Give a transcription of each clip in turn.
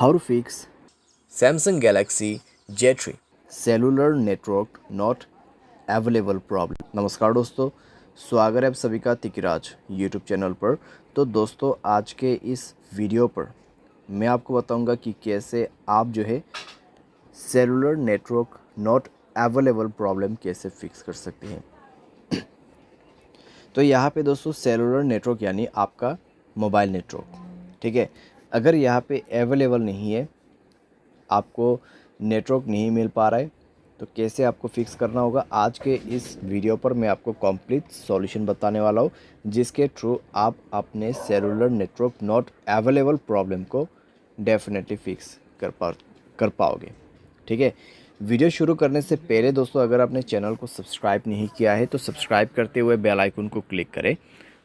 How to fix Samsung Galaxy J3। Cellular network not available problem. नमस्कार दोस्तों, स्वागत है आप सभी का तिकिराज यूट्यूब चैनल पर। तो दोस्तों, आज के इस वीडियो पर मैं आपको बताऊंगा कि कैसे आप जो है cellular network not available problem कैसे फिक्स कर सकते हैं। तो यहाँ पे दोस्तों सेलुलर नेटवर्क यानी आपका मोबाइल नेटवर्क, ठीक है। अगर यहाँ पे अवेलेबल नहीं है, आपको नेटवर्क नहीं मिल पा रहा है, तो कैसे आपको फिक्स करना होगा, आज के इस वीडियो पर मैं आपको कंप्लीट सॉल्यूशन बताने वाला हूँ, जिसके थ्रू आप अपने cellular network not available problem को डेफिनेटली फिक्स कर पाओगे, ठीक है। वीडियो शुरू करने से पहले दोस्तों, अगर आपने चैनल को सब्सक्राइब नहीं किया है तो सब्सक्राइब करते हुए बेल आइकन को क्लिक करें।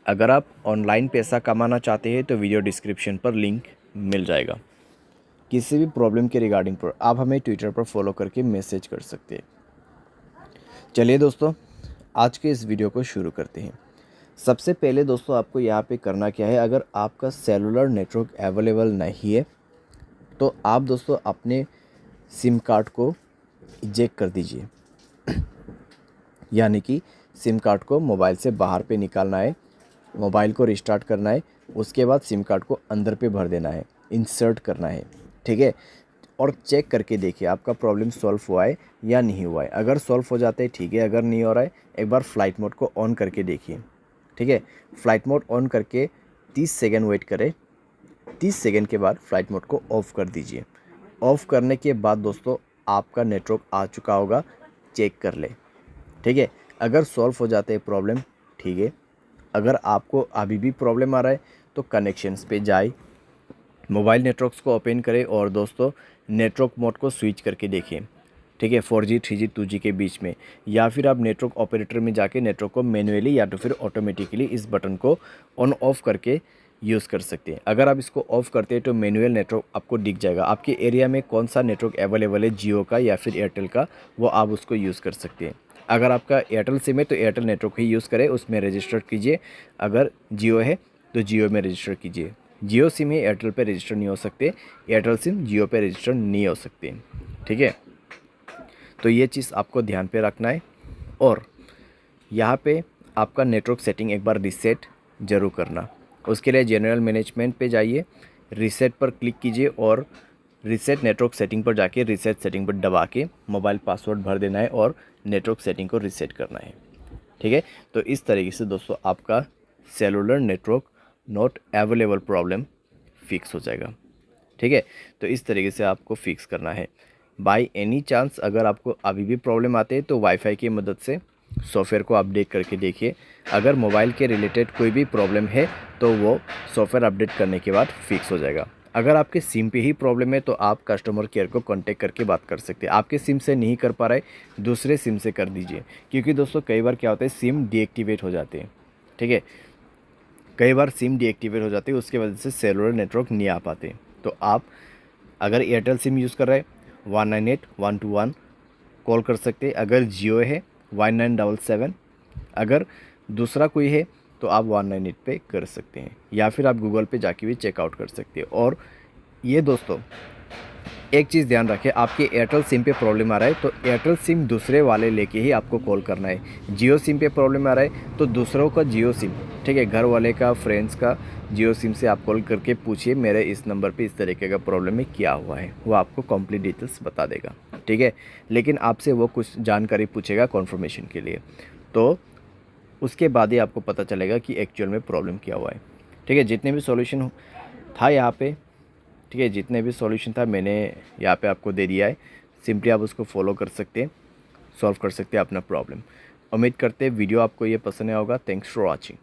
अगर आप ऑनलाइन पैसा कमाना चाहते हैं तो वीडियो डिस्क्रिप्शन पर लिंक मिल जाएगा। किसी भी प्रॉब्लम के रिगार्डिंग पर आप हमें ट्विटर पर फॉलो करके मैसेज कर सकते हैं। चलिए दोस्तों, आज के इस वीडियो को शुरू करते हैं। सबसे पहले दोस्तों, आपको यहाँ पे करना क्या है, अगर आपका सेलुलर नेटवर्क अवेलेबल नहीं है तो आप दोस्तों अपने सिम कार्ड को इजेक्ट कर दीजिए, यानी कि सिम कार्ड को मोबाइल से बाहर पे निकालना है, मोबाइल को रिस्टार्ट करना है, उसके बाद सिम कार्ड को अंदर पे भर देना है, इंसर्ट करना है, ठीक है। और चेक करके देखिए आपका प्रॉब्लम सॉल्व हुआ है या नहीं हुआ है। अगर सॉल्व हो जाता है ठीक है, अगर नहीं हो रहा है एक बार फ़्लाइट मोड को ऑन करके देखिए, ठीक है। फ़्लाइट मोड ऑन करके 30 सेकेंड वेट करें, 30 सेकेंड के बाद फ़्लाइट मोड को ऑफ़ कर दीजिए। ऑफ़ करने के बाद दोस्तों आपका नेटवर्क आ चुका होगा, चेक कर ले, ठीक है। अगर सॉल्व हो जाते हैं प्रॉब्लम, ठीक है। अगर आपको अभी भी प्रॉब्लम आ रहा है तो कनेक्शंस पे जाए, मोबाइल नेटवर्क्स को ओपन करें और दोस्तों नेटवर्क मोड को स्विच करके देखिए, ठीक है, 4G 3G 2G के बीच में। या फिर आप नेटवर्क ऑपरेटर में जाके नेटवर्क को मैनुअली या तो फिर ऑटोमेटिकली इस बटन को ऑन ऑफ करके यूज़ कर सकते हैं। अगर आप इसको ऑफ़ करते हैं तो मैनुअल नेटवर्क आपको दिख जाएगा, आपके एरिया में कौन सा नेटवर्क अवेलेबल है, जियो का या फिर एयरटेल का, वो आप उसको यूज़ कर सकते हैं। अगर आपका एयरटेल सिम है तो एयरटेल नेटवर्क ही यूज़ करें, उसमें रजिस्टर कीजिए। अगर जियो है तो जियो में रजिस्टर कीजिए। जियो सिम ही एयरटेल पे रजिस्टर नहीं हो सकते, एयरटेल सिम जियो पे रजिस्टर नहीं हो सकते, ठीक है। तो ये चीज़ आपको ध्यान पे रखना है। और यहाँ पे आपका नेटवर्क सेटिंग एक बार रीसेट ज़रूर करना। उसके लिए जनरल मैनेजमेंट पे जाइए, रीसेट पर क्लिक कीजिए और रीसेट नेटवर्क सेटिंग पर जाके रीसेट सेटिंग पर दबा के मोबाइल पासवर्ड भर देना है और नेटवर्क सेटिंग को रीसेट करना है, ठीक है। तो इस तरीके से दोस्तों आपका cellular network not available problem fix हो जाएगा, ठीक है। तो इस तरीके से आपको फिक्स करना है। बाय एनी चांस अगर आपको अभी भी प्रॉब्लम आते हैं तो वाईफाई की मदद से सॉफ्टवेयर को अपडेट करके देखिए। अगर मोबाइल के रिलेटेड कोई भी प्रॉब्लम है तो वो सॉफ्टवेयर अपडेट करने के बाद फिक्स हो जाएगा। अगर आपके सिम पे ही प्रॉब्लम है तो आप कस्टमर केयर को कांटेक्ट करके बात कर सकते हैं। आपके सिम से नहीं कर पा रहे, दूसरे सिम से कर दीजिए, क्योंकि दोस्तों कई बार क्या होता है सिम डीएक्टिवेट हो जाते हैं, ठीक है। कई बार सिम डीएक्टिवेट हो जाती है, उसकी वजह से सेलुलर नेटवर्क नहीं आ पाते। तो आप अगर एयरटेल सिम यूज़ कर रहे हैं 198-121 कॉल कर सकते हैं। अगर जियो है 1977, अगर दूसरा कोई है तो आप 198 पे कर सकते हैं, या फिर आप गूगल पे जाके भी चेकआउट कर सकते हैं। और ये दोस्तों एक चीज़ ध्यान रखें, आपके एयरटेल सिम पे प्रॉब्लम आ रहा है तो एयरटेल सिम दूसरे वाले लेके ही आपको कॉल करना है। जियो सिम पे प्रॉब्लम आ रहा है तो दूसरों का जियो सिम, ठीक है, घर वाले का, फ्रेंड्स का जियो सिम से आप कॉल करके पूछिए मेरे इस नंबर पे इस तरीके का प्रॉब्लम है, क्या हुआ है, वो आपको कंप्लीट डिटेल्स बता देगा, ठीक है। लेकिन आपसे वो कुछ जानकारी पूछेगा कन्फर्मेशन के लिए, तो उसके बाद ही आपको पता चलेगा कि एक्चुअल में प्रॉब्लम क्या हुआ है, ठीक है। जितने भी सॉल्यूशन था यहाँ पे, ठीक है, जितने भी सॉल्यूशन था मैंने यहाँ पे आपको दे दिया है। सिंपली आप उसको फॉलो कर सकते हैं, सॉल्व कर सकते हैं अपना प्रॉब्लम। उम्मीद करते हैं वीडियो आपको ये पसंद आया होगा। Thanks for watching.